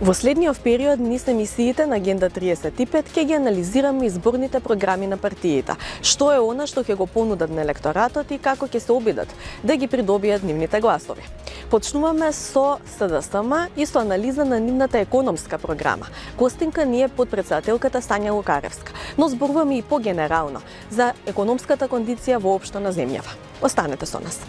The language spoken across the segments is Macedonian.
Во следниот период низ емисиите на Агенда 35 ќе ги анализираме изборните програми на партиите. Што е она што ќе го понудат на електоратот и како ќе се обидат да ги придобијат нивните гласови. Почнуваме со СДСМ и со анализа на нивната економска програма. Гостинка ни е подпредседателката Сања Лукаревска, но зборуваме и по-генерално за економската кондиција воопшто на земјава. Останете со нас.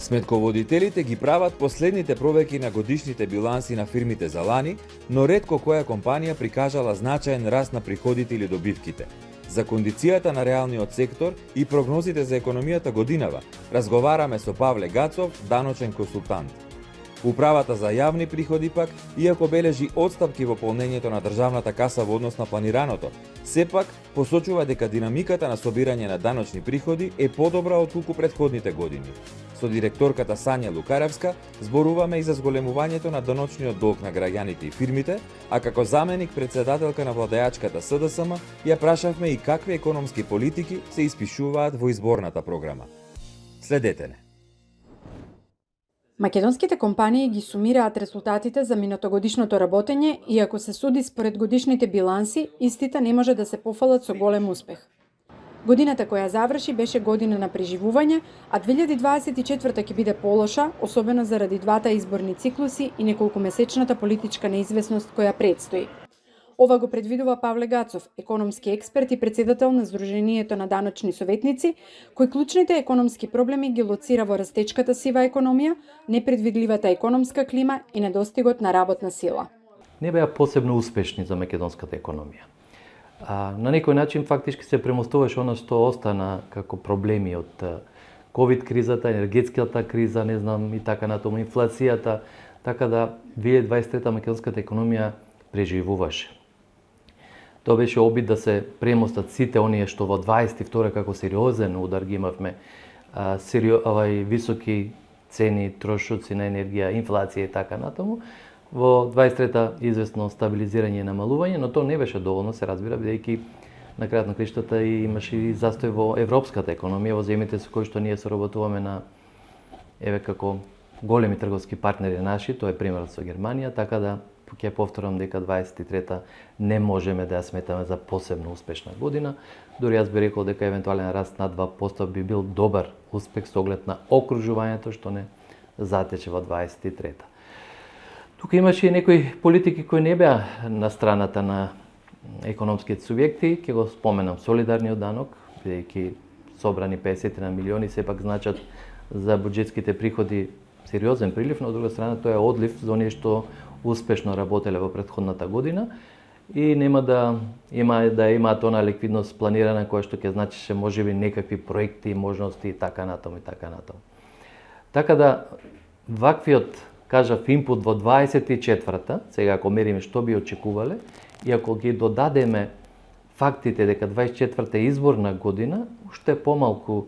Сметководителите ги прават последните проверки на годишните биланси на фирмите за лани, но ретко која компанија прикажала значаен раст на приходите или добивките. За кондицијата на реалниот сектор и прогнозите за економијата годинава разговараме со Павле Гацов, даночен консултант. Управата за јавни приходи пак, иако бележи отстапки во полнењето на државната каса во однос на планираното, сепак посочува дека динамиката на собирање на даночни приходи е подобра отколку претходните години. Со директорката Сања Лукаревска зборуваме и за зголемувањето на даночниот долг на граѓаните и фирмите, а како заменик председателка на владеачката СДСМ ја прашавме и какви економски политики се испишуваат во изборната програма. Следете не. Македонските компании ги сумираат резултатите за минатогодишното работење и ако се суди според годишните биланси, истите не може да се пофалат со голем успех. Годината која заврши беше година на преживување, а 2024 ќе биде полоша, особено заради двата изборни циклуси и неколкумесечната политичка неизвестност која предстои. Ова го предвидува Павле Гацов, економски експерт и председател на Сдруженијето на даночни советници, кој клучните економски проблеми ги лоцира во растечката сива економија, непредвидливата економска клима и недостигот на работна сила. Не беа посебно успешни за македонската економија. На некој начин фактички се премостуваше она што остана како проблеми од ковид кризата, енергетската криза, не знам и така натаму, инфлацијата, така да 2023 македонската економија преживуваше. Тоа беше обид да се премостат сите оние што во 22 како сериозен удар ги имавме, високи цени, трошоци на енергија, инфлација и така натаму. Во 23-та известно стабилизирање и намалување, но тоа не беше доволно, се разбира, бидејќи на крајот на криштата имаше и застој во европската економија, во земјите со кои што ние соработуваме на како големи трговски партнери наши, тоа е примерот со Германија, така да ќе повторам дека 23-та не можеме да ја сметаме за посебно успешна година. Дури јас би рекол дека евентуален раст на 2% би бил добар успех со оглед на окружувањето што не затече во 23-та. Тука имаше и некои политики кои не беа на страната на економските субјекти, ќе го споменам солидарниот данок, бидејќи собрани 50 на милиони сепак значат за буџетските приходи сериозен прилив, но од друга страна тоа е одлив за оние што успешно работеле во претходната година и нема да имаат она ликвидност планирана која што ќе значише можеби некакви проекти, можности и така натаму и така натаму. Така да ваквиот кажав инпут во 24-та, сега ако мериме што би очекувале и ако ги додадеме фактите дека 24-та е изборна година, уште помалку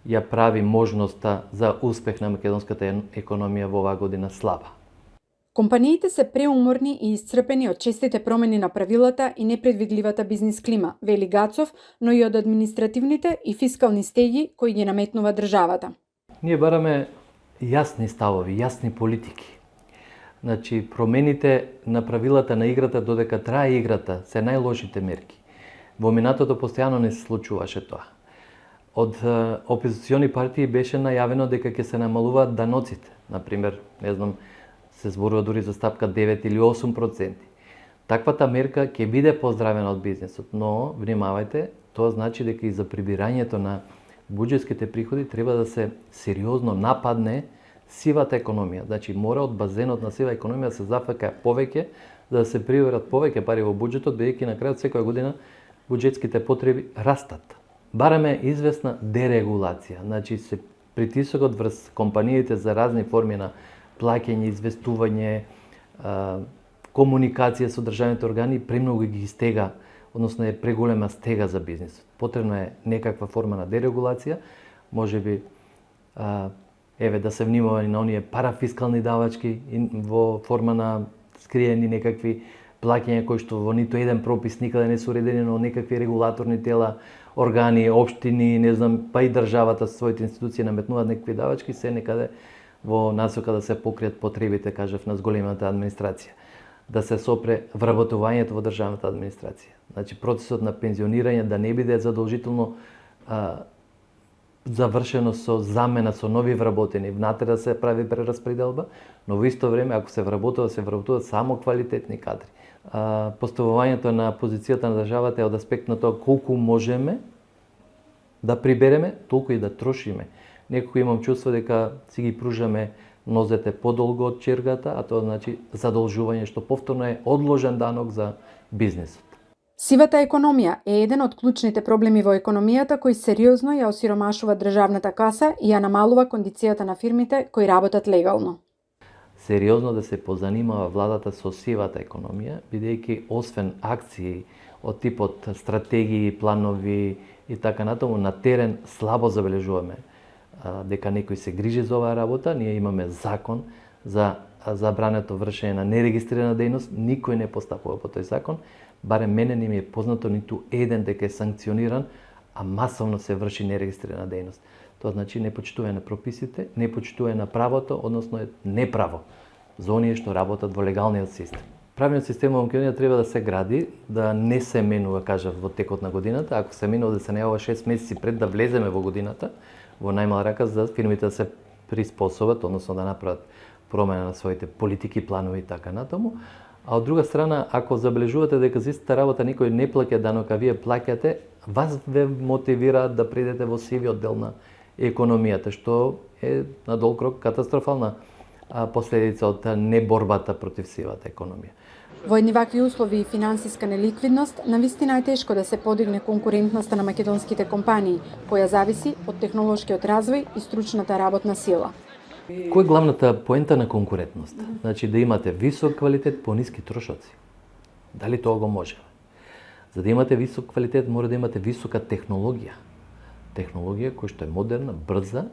ја прави можноста за успех на македонската економија во оваа година слаба. Компаниите се преуморни и исцрпени од честите промени на правилата и непредвидливата бизнис клима, вели Гацов, но и од административните и фискални стеги кои ги наметнува државата. Ние бараме јасни ставови, јасни политики. Значи, промените на правилата на играта додека трае играта се најлошите мерки. Во минатото постојано не се случуваше тоа. Од опозициони партии беше најавено дека ќе се намалуваат даноците. Например, не знам, се зборува дури за стапка 9 или 8%. Таквата мерка ќе биде поздравена од бизнисот, но внимавајте, тоа значи дека и за прибирањето на буџетските приходи треба да се сериозно нападне сивата економија. Значи мора од базенот на сива економија да се зафака повеќе, за да се приберат повеќе пари во буџетот, бидејќи на крајот секоја година буџетските потреби растат. Бараме известна дерегулација, значи се притисокот врз компаниите за разни форми на плаќање, известување, комуникација со државните органи премногу ги стега, односно е преголема стега за бизнисот. Потребна е некаква форма на дерегулација, можеби да се внимава и на оние парафискални давачки во форма на скриени некакви плаќања кои што во ниту еден пропис никаде не се уредени, но некакви регулаторни тела, органи, општини, не знам, па и државата со своите институции наметнуваат некакви давачки, се некаде во насока да се покријат потребите, кажав, на зголемата администрација, да се сопре вработувањето во државната администрација. Значи, процесот на пензионирање да не биде задолжително завршено со замена со нови вработени, внатре да се прави прераспределба, но во исто време, ако се вработуваат само квалитетни кадри. Поставувањето на позицијата на државата е од аспект на тоа колку можеме да прибереме, толку и да трошиме. Некој имам чувство дека си ги пружаме нозете подолго од чергата, а тоа значи задолжување, што повторно е одложен данок за бизнисот. Сивата економија е еден од клучните проблеми во економијата кој сериозно ја осиромашува државната каса и ја намалува кондицијата на фирмите кои работат легално. Сериозно да се позанимава владата со сивата економија, бидејќи освен акции од типот стратегии, планови и така натаму, на терен слабо забележуваме дека некој се грижи за оваа работа. Ние имаме закон за забрането вршење на нерегистрирана дејност, никој не постапува по тој закон, барем мене не ми е познато ниту еден дека е санкциониран, а масовно се врши нерегистрирана дејност. Тоа значи непочитување на прописите, непочитување на правото, односно е неправо за оние што работат во легалниот систем. Правниот систем во Македонија треба да се гради, да не се менува, кажав, во текот на годината. Ако се менува, да се најава 6 месеци пред да влеземе во годината, во најмал рака, за да фирмите да се приспособат, односно да направат промена на своите политики, планови и така натаму. А од друга страна, ако забележувате дека за истата работа никој не плаќа данок, а вие плаќате, вас ве мотивираат да придете во сивиот дел на економијата, што е на долг рок катастрофална последица од неборбата против сивата економија. Во едни вакви услови и финансиска неликвидност, навистина е тешко да се подигне конкурентноста на македонските компании, која зависи од технолошкиот развој и стручната работна сила. Кој е главната поента на конкурентност? Значи да имате висок квалитет по ниски трошоци. Дали тоа го можеме? За да имате висок квалитет, мора да имате висока технологија. Технологија која што е модерна, брза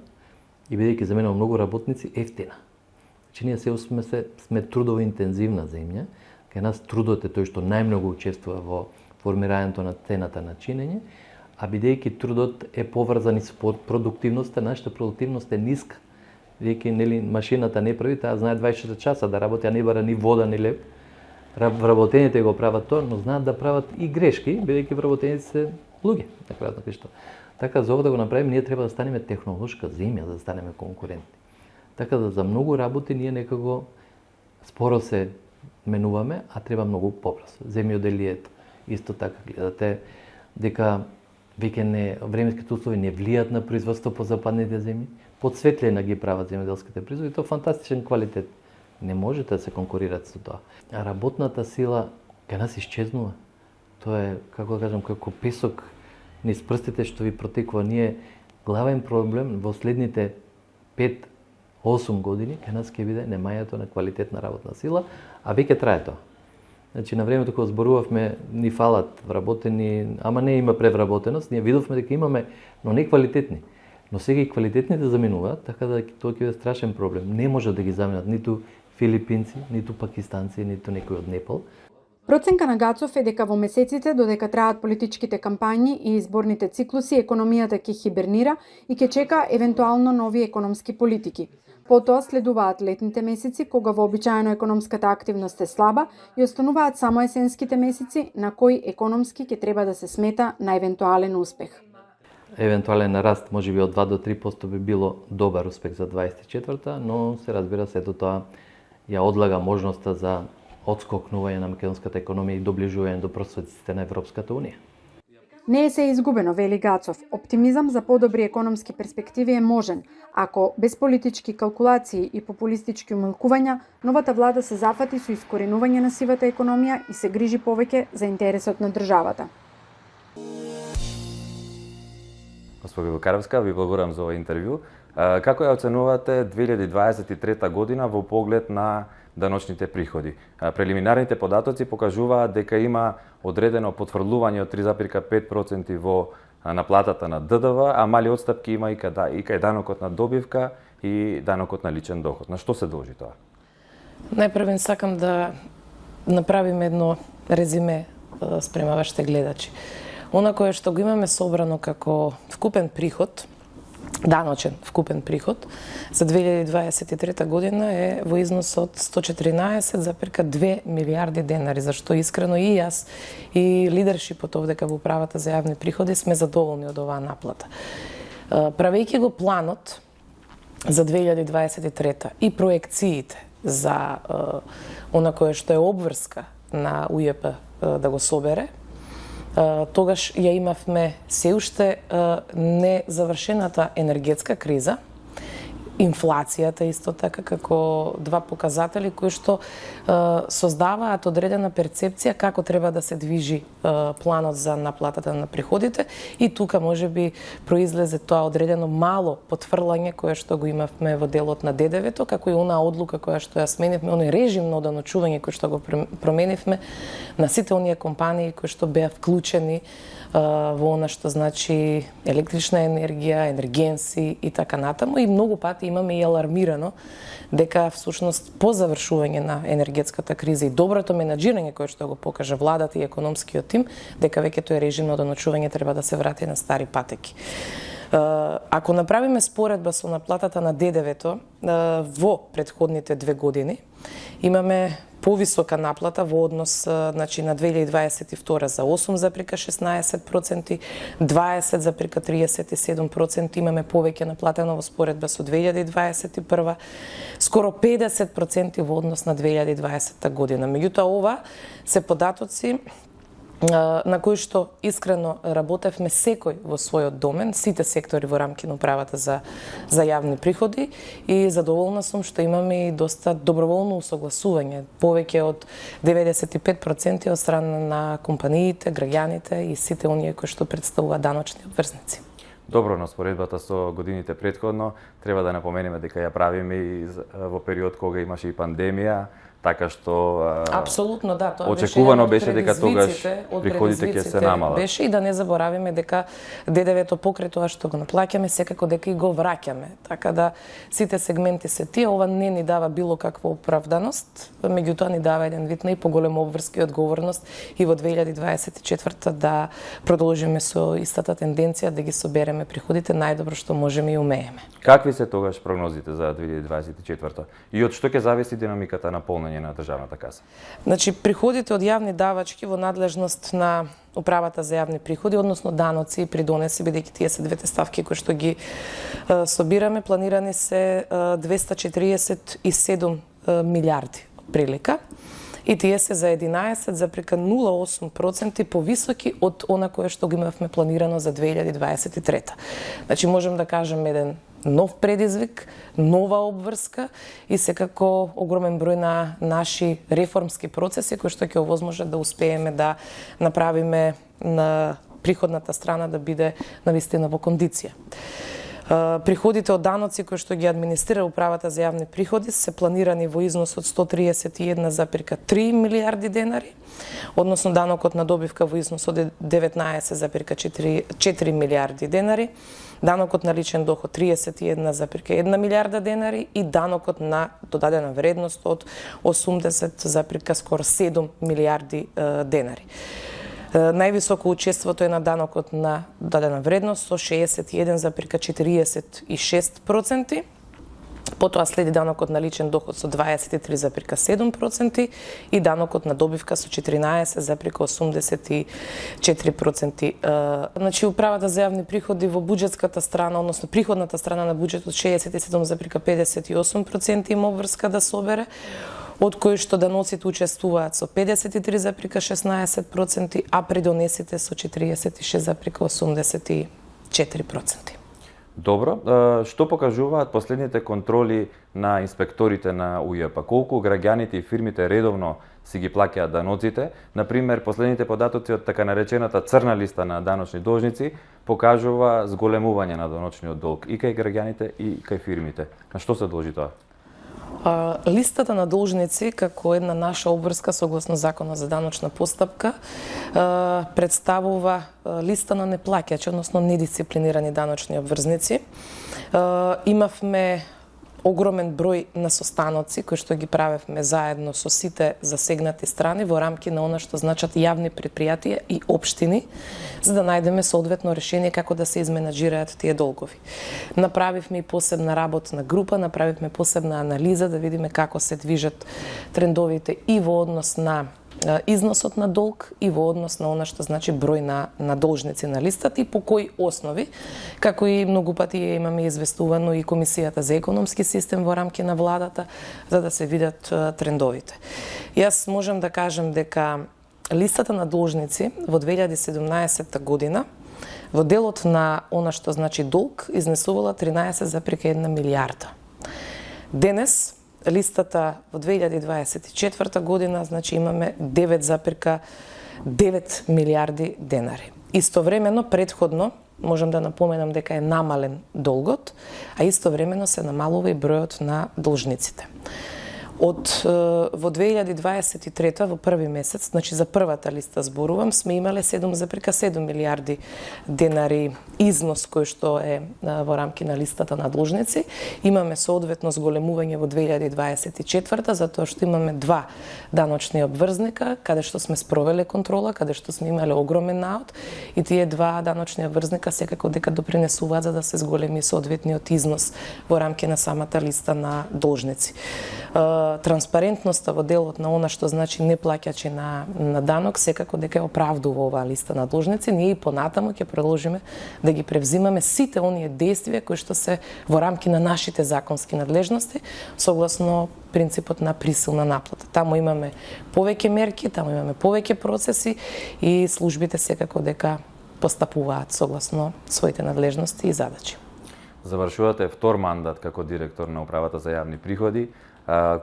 и бидејќи заменува многу работници, ефтина. Значи ние се сме трудово интензивна земја, кај нас трудот е тој што најмногу учествува во формирањето на цената на чинење, а бидејќи трудот е поврзан и со продуктивноста, нашата продуктивност е ниска. Бидејќи нели машината не прави, таа знае 24 часа да работи, а не бара ни вода ни леп. Вработените го прават тоа, но знаат да прават и грешки, бидејќи вработените се луѓе, на крајот на крајшто. Така за ова да го направиме, ние треба да станеме технолошка земја, за да станеме конкурентни. Така да за многу работи ние некако споро се менуваме, а треба многу побрзо. Земјоделието исто така гледате дека веќе временските услови не влијат на производство по западните земји, подсветлена ги прават земјоделските производи, тоа фантастичен квалитет. Не можете да се конкурирате со тоа. А работната сила кај нас исчезнува. Тоа е, како да кажам, како песок низ прстите што ви протекува. Ние главен проблем во следните 5-8 години кај нас ќе биде немањето на квалитетна работна сила, а веќе трае тоа. Значи на времето кога зборувавме ни фалат вработени, ама не има превработеност, ние видовме дека имаме, но не квалитетни. Но сега и квалитетните заменуваат, така да тоа ќе биде страшен проблем. Не може да ги заменат ниту филипинци, ниту пакистанци, ниту некој од Непал. Проценка на Гацов е дека во месеците додека траат политичките кампањи и изборните циклуси, економијата ќе хибернира и ќе чека евентуално нови економски политики. Потоа следуваат летните месеци, кога вообичаено економската активност е слаба и остануваат само есенските месеци на кои економски ќе треба да се смета на евентуален успех. Евентуален раст можеби од 2 до 3% би било добар успех за 24-та, но се разбира сето тоа ја одлага можноста за одскокнување на македонската економија и доближување до просвеците на Европската унија. Не е се изгубено, вели Гацов. Оптимизам за подобри економски перспективи е можен, ако без политички калкулации и популистички умилкувања, новата влада се зафати со искоренување на сивата економија и се грижи повеќе за интересот на државата. Госпожо Вукаровска, ви благодарам за ова интервју. Како ја оценувате 2023 година во поглед на даночните приходи? Прелиминарните податоци покажуваат дека има одредено потврлување од 3,5% во наплатата на ДДВ, а мали отстапки има и кај данокот на добивка и данокот на личен доход. На што се должи тоа? Најпрвен сакам да направиме едно резиме спрема вашите гледачи. Она кое што го имаме собрано како вкупен приход даночен вкупен приход за 2023 година е во износ од 114,2 милиарди денари, за што искрено и јас и лидершипот овдека во управата за јавни приходи сме задоволни од оваа наплата. Правејќи го планот за 2023 и проекциите за она кое што е обврска на УЈП да го собере, тогаш ја имавме се уште незавршената енергетска криза, инфлацијата исто така како два показатели кои што создаваат одредена перцепција како треба да се движи планот за наплатата на приходите и тука можеби произлезе тоа одредено мало потврлање кое што го имавме во делот на ДДВ-то, како и онаа одлука која што ја сменивме, оној режим на оданочување кој што го променивме на сите оние компании кои што беа вклучени во она што значи електрична енергија, енергенси и така натаму, и многу пати имаме и алармирано дека всушност по завршување на енергетската криза и доброто менаџирање кое што го покажа владата и економскиот тим, дека веќе тој режим на оданочување треба да се врати на стари патеки. Ако направиме споредба со наплатата на ДДВ-то во претходните 2 години, имаме повисока наплата во однос значи на 2022 за 8,16%, 20,37% имаме повеќе наплатено во споредба со 2021, скоро 50% во однос на 2020 година. Меѓутоа ова се податоци на кои што искрено работевме секој во својот домен, сите сектори во рамки на управата за јавни приходи, и задоволна сум што имаме и доста доброволно усогласување, повеќе од 95% од страна на компаниите, граѓаните и сите оние кои што представуваат даночни обврзници. Добро, на споредбата со годините претходно треба да напоменеме дека ја правиме и во период кога имаше и пандемија, така што апсолутно да, тоа очекувано беше дека тогаш приходите ќе се намалат. Беше и да не заборавиме дека ДДВ-то покрај тоа што го наплаќаме, секако дека и го враќаме. Така да сите сегменти се тие, ова не ни дава било каква оправданост, меѓутоа ни дава еден вид на и поголема обврска и одговорност и во 2024 да продолжиме со истата тенденција да ги собереме приходите најдобро што можеме и умееме. Какви се тогаш прогнозите за 2024 и од што ќе зависи динамиката на полнење на државната каса? Значи, приходите од јавни давачки во надлежност на управата за јавни приходи, односно даноци и придонеси, бидејќи тие се двете ставки кои што ги собираме, планирани се 247 милиарди прилика, и тие се за 11,08% повисоки од она кое што го имавме планирано за 2023. Значи, можем да кажеме еден нов предизвик, нова обврска и секако огромен број на наши реформски процеси кои што ќе овозможат да успееме да направиме на приходната страна да биде навистина во кондиција. Приходите од даноци кои што ги администрира управата за јавни приходи се планирани во износ од 131,3 милиарди денари, односно данокот на добивка во износ од 19,4 милиарди денари, данокот на личен доход 31,1 милиарда денари и данокот на додадена вредност од 80,7 милиарди денари. Највисоко учеството е на данокот на додадена вредност со 61,46%, потоа следи данокот на личен доход со 23,7% и данокот на добивка со 14,84%. Значи, управата за јавни приходи во буџетската страна, односно приходната страна на буџетот 67,58% има обврска да собере, од кои што даноците учествуваат со 53,16%, а придонесите со 46,84%. Добро, што покажуваат последните контроли на инспекторите на УЈП? Колку граѓаните и фирмите редовно си ги плаќаат даноците? Например, последните податоци од така наречената црна листа на даночни должници покажува зголемување на даночниот долг и кај граѓаните и кај фирмите. На што се должи тоа? Листата на должници, како една наша обврска согласно Законот за даночна постапка, представува листа на неплаќачи, односно недисциплинирани даночни обврзници. Имавме огромен број на состаноци кои што ги правевме заедно со сите засегнати страни во рамки на она што значат јавни предпријатија и општини, за да најдеме соодветно решение како да се изменаџираат тие долгови. Направивме и посебна работна група, направивме посебна анализа да видиме како се движат трендовите и во однос на износот на долг и во однос на она што значи број на должници на листата и по кои основи, како и многу пати имаме известувано и Комисијата за економски систем во рамки на владата, за да се видат трендовите. Јас можам да кажем дека листата на должници во 2017 година во делот на она што значи долг изнесувала 13,1 милијарда. Денес листата во 2024 година, значи имаме 9,9 милијарди денари. Истовремено, предходно, можам да напоменам дека е намален долгот, а истовремено се намалува и бројот на должниците. Во 2023 во први месец, значи за првата листа зборувам, сме имале 7,7 милијарди денари износ кој што е во рамки на листата на должници. Имаме соодветно зголемување во 2024 затоа што имаме два даночни обврзника каде што сме спровеле контрола, каде што сме имале огромен наод и тие два даночни обврзника секако дека допринесуваат за да се зголеми соодветниот износ во рамки на самата листа на должници. Транспарентноста во делот на она што значи неплаќачи на данок секако дека оправдува оваа листа на должници. Ние и понатаму ќе продолжиме да ги превзимаме сите оние действија кои што се во рамки на нашите законски надлежности согласно принципот на присилна наплата. Таму имаме повеќе мерки, таму имаме повеќе процеси и службите секако дека постапуваат согласно своите надлежности и задачи. Завршувате втор мандат како директор на Управата за јавни приходи.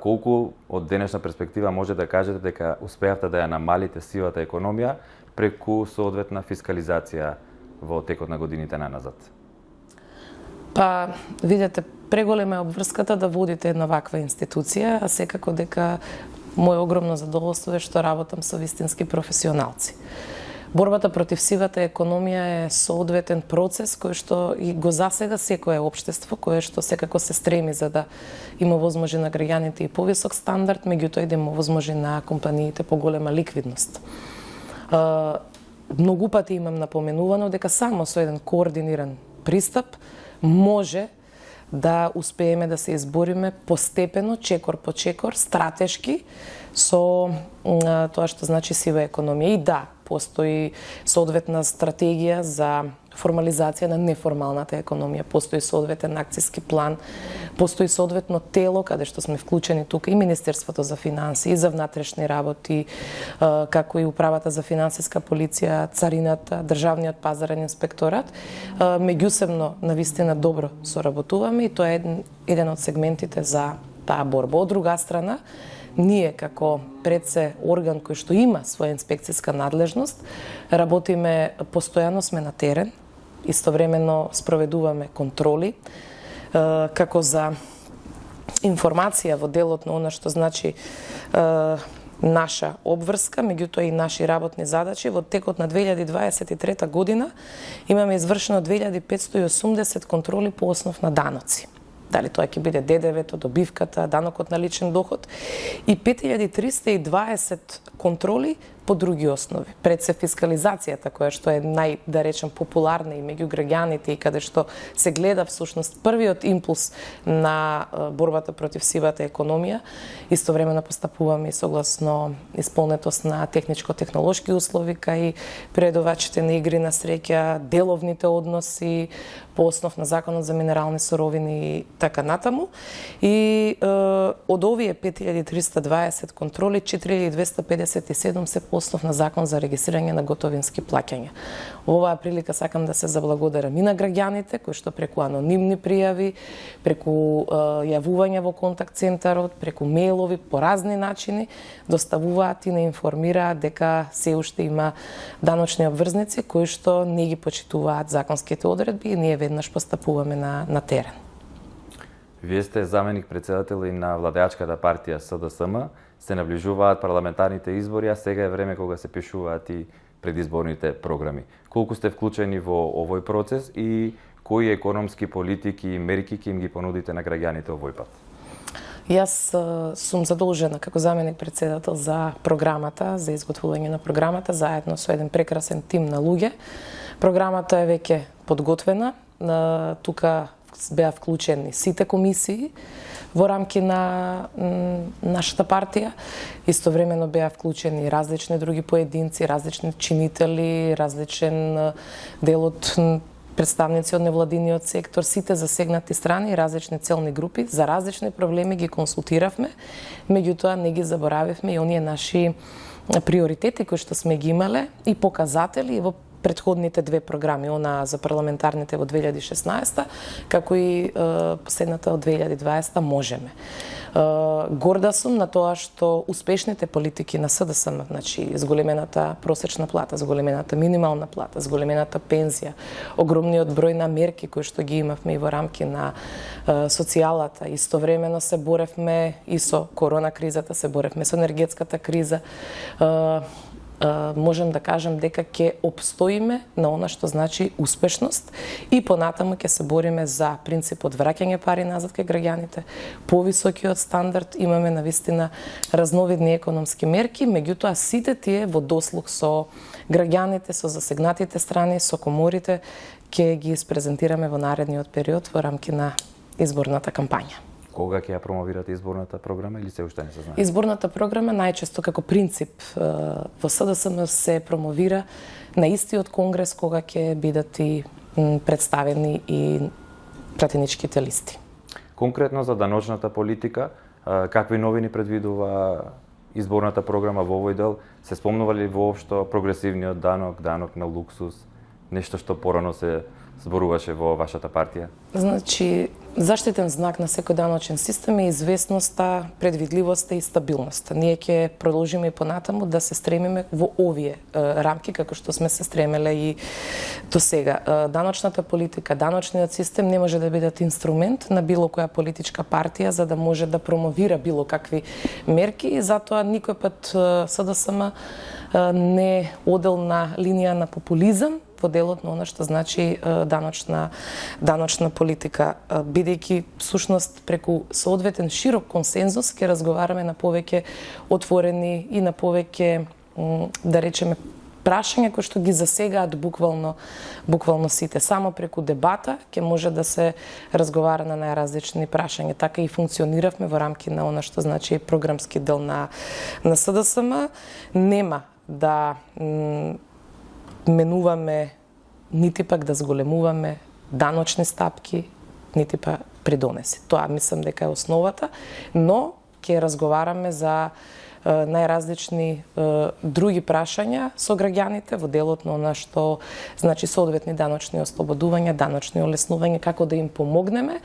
Колку од денешна перспектива може да кажете дека успеавте да ја намалите сивата економија преку соодветна фискализација во текот на годините наназад? Па, видете, преголема е обврската да водите една ваква институција, а секако дека моје огромно задоволство е што работам со вистински професионалци. Борбата против сивата економија е соодветен процес кој што и го засега секое општество, кое што секако се стреми за да има возможи на граѓаните и повисок стандард, меѓутоа и да има возможи на компаниите поголема ликвидност. Многу пати имам напоменувано дека само со еден координиран пристап може да успееме да се избориме постепено, чекор по чекор, стратешки со тоа што значи сива економија. И да, постои соодветна стратегија за формализација на неформалната економија, постои соодветен акциски план, постои соодветно тело каде што сме вклучени тука и Министерството за финансии, и за внатрешни работи, како и Управата за финансиска полиција, Царината, Државниот пазарен инспекторат. Меѓусебно навистина добро соработуваме и тоа е еден од сегментите за таа борба. Од друга страна, ние како пред се орган кој што има своја инспекцијска надлежност, работиме, постојано сме на терен, истовремено спроведуваме контроли, како за информација во делот на она што значи наша обврска, меѓутоа и наши работни задачи. Во текот на 2023 година имаме извршено 2580 контроли по основ на даноци. Дали тоа ќе биде ДДВ-то, добивката, данокот на личен доход и 5320 контроли по други основи. Пред се фискализацијата, која што е да речем популарна и меѓу граѓаните и каде што се гледа всушност првиот импулс на борбата против сивата економија, истовремено постапуваме и согласно исполнетост на техничко-технолошки услови кај предавачите на игри на среќа, деловните односи по основ на Законот за минерални суровини и така натаму. И од овие 5320 контроли, 4257 се по основ на Закон за регистрирање на готовински плаќања. Во оваа прилика сакам да се заблагодарам и на граѓаните кои што преку анонимни пријави, преку јавување во контакт центарот, преку мејлови, по разни начини доставуваат и не информираат дека се уште има даночни обврзници кои што не ги почитуваат законските одредби и ние веднаш постапуваме на терен. Вие сте заменик председател и на владеачката партија СДСМ, се наближуваат парламентарните избори, а сега е време кога се пишуваат и предизборните програми. Колку сте вклучени во овој процес и кои економски политики и мерки ќе им ги понудите на граѓаните овој пат? Јас сум задолжена како заменик председател за програмата, за изготвување на програмата, заедно со еден прекрасен тим на луѓе. Програмата е веќе подготвена. Тука беа вклучени сите комисии во рамки на нашата партија. Истовремено беа вклучени различни други поединци, различни чинители, различен дел од представници од невладиниот сектор, сите засегнати страни и различни целни групи. За различни проблеми ги консултиравме, меѓутоа не ги заборавивме и оние наши приоритети кои што сме ги имале и показатели во предходните две програми, она за парламентарните во 2016, како и последната од 2020 можеме. Горда сум на тоа што успешните политики на СДСМ, значи зголемената просечна плата, зголемената минимална плата, зголемената пензија, огромниот број на мерки кои што ги имавме и во рамки на социјалата, истовремено се боревме и со корона кризата, се боревме со енергетската криза, можем да кажем дека ќе обстоиме на она што значи успешност и понатаму ќе се бориме за принципот враќање пари назад кај граѓаните, повисокиот стандард, имаме навистина разновидни економски мерки, меѓутоа сите тие во дослуг со граѓаните, со засегнатите страни, со коморите ќе ги испрезентираме во наредниот период во рамки на изборната кампања. Кога ќе ја промовирате изборната програма или се уште не се знае? Изборната програма најчесто како принцип во СДСМ се промовира на истиот конгрес кога ќе бидат и представени и пратеничките листи. Конкретно за даночната политика, какви новини предвидува изборната програма во овој дел? Се спомнува ли воопшто прогресивниот данок, данок на луксус, нешто што порано се зборуваше во вашата партија? Значи, заштитен знак на секој даночен систем е известноста, предвидливоста и стабилноста. Ние ќе продолжиме и понатаму да се стремиме во овие рамки како што сме се стремеле и до сега. Даночната политика, даночниот систем не може да бидат инструмент на било која политичка партија за да може да промовира било какви мерки и затоа никој пат СДСМ не одел на линија на популизам во делот на она што значи даночна политика, бидејќи всушност преку соодветен широк консензус ќе разговараме на повеќе отворени и на повеќе, да речеме, прашања кои што ги засегаат буквално сите. Само преку дебата ќе може да се разговара на најразлични прашања. Така и функциониравме во рамки на она што значи програмски дел на СДСМ. Нема да менуваме, нити пак да зголемуваме даночни стапки, нити па придонеси. Тоа мислам дека е основата, но ќе разговараме за најразлични други прашања со граѓаните во делот на она што значи соодветни даночни ослободувања, даночни олеснувања, како да им помогнеме,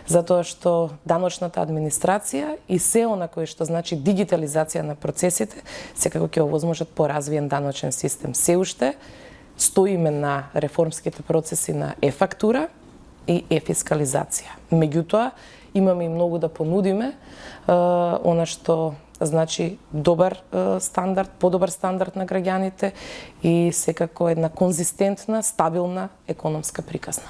затоа што даночната администрација и се она кое што значи дигитализација на процесите, секако ќе овозможат поразвиен даночен систем. Се уште стоиме на реформските процеси на е-фактура и е-фискализација. Меѓутоа, имаме и многу да понудиме, она што значи добар стандард, подобар стандард на граѓаните и секако една конзистентна, стабилна економска приказна.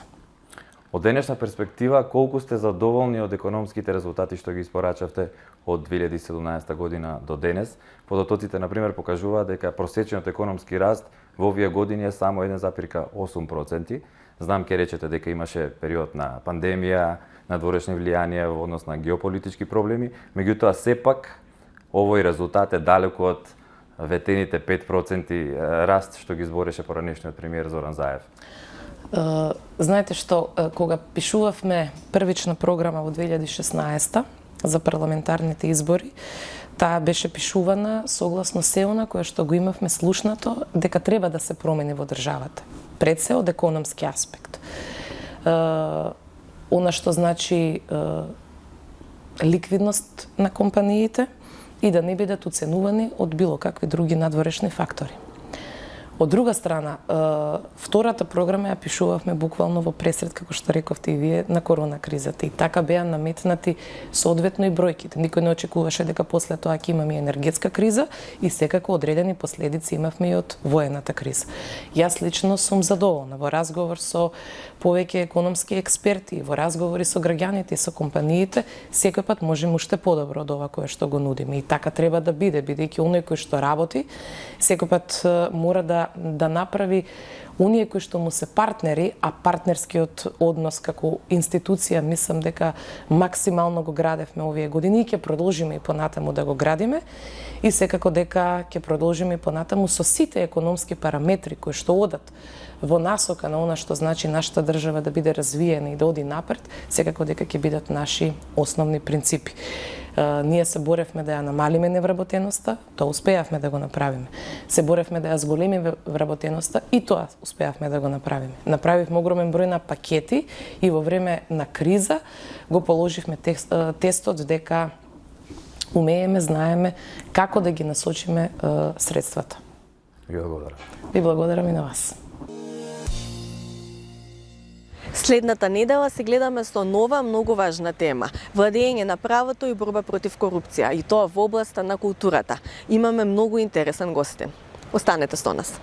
Од денешна перспектива, колку сте задоволни од економските резултати што ги испорачавте од 2017 година до денес? Податоците, например, покажуваат дека просечниот економски раст во овие години е само 1,8%. Знам ке речете дека имаше период на пандемија, надворешни влијанија во однос на геополитички проблеми, меѓутоа сепак овој резултат е далеку од ветените 5% раст што ги збореше поранешниот премиер Зоран Заев. Знаете што, кога пишувавме првична програма во 2016 за парламентарните избори, таа беше пишувана согласно се она кое што го имавме слушнато дека треба да се промени во државата. Пред се од економски аспект. Она што значи ликвидност на компаниите и да не бидат оценувани од било какви други надворешни фактори. Од друга страна, втората програма ја пишувавме буквално во пресред, како што рековте и вие, на корона кризата. И така беа наметнати соодветно и бројките. Никој не очекуваше дека после тоа ќе имаме енергетска криза и секако одредени последици имавме и од воената криза. Јас лично сум задоволна во разговор со повеќе економски експерти, во разговори со граѓаните и со компаниите, секој пат можеме уште подобро од ова кое што го нудиме. И така треба да биде, бидејќи оној кој што работи, секој пат мора да направи оние кои што му се партнери, а партнерскиот однос како институција мислам дека максимално го градевме овие години и ќе продолжиме и понатаму да го градиме и секако дека ќе продолжиме и понатаму со сите економски параметри кои што одат во насока на она што значи нашата држава да биде развиена и да оди напред, секако дека ќе бидат наши основни принципи. Ние се боревме да ја намалиме невработеноста, тоа успеавме да го направиме. Се боревме да ја зголемиме вработеноста и тоа успеавме да го направиме. Направивме огромен број на пакети и во време на криза го положивме тестот дека умееме, знаеме како да ги насочиме средствата. Ви благодарам. Ви благодарам и на вас. Следната недела се гледаме со нова, многу важна тема – владење на правото и борба против корупција, и тоа во областа на културата. Имаме многу интересен гостин. Останете со нас.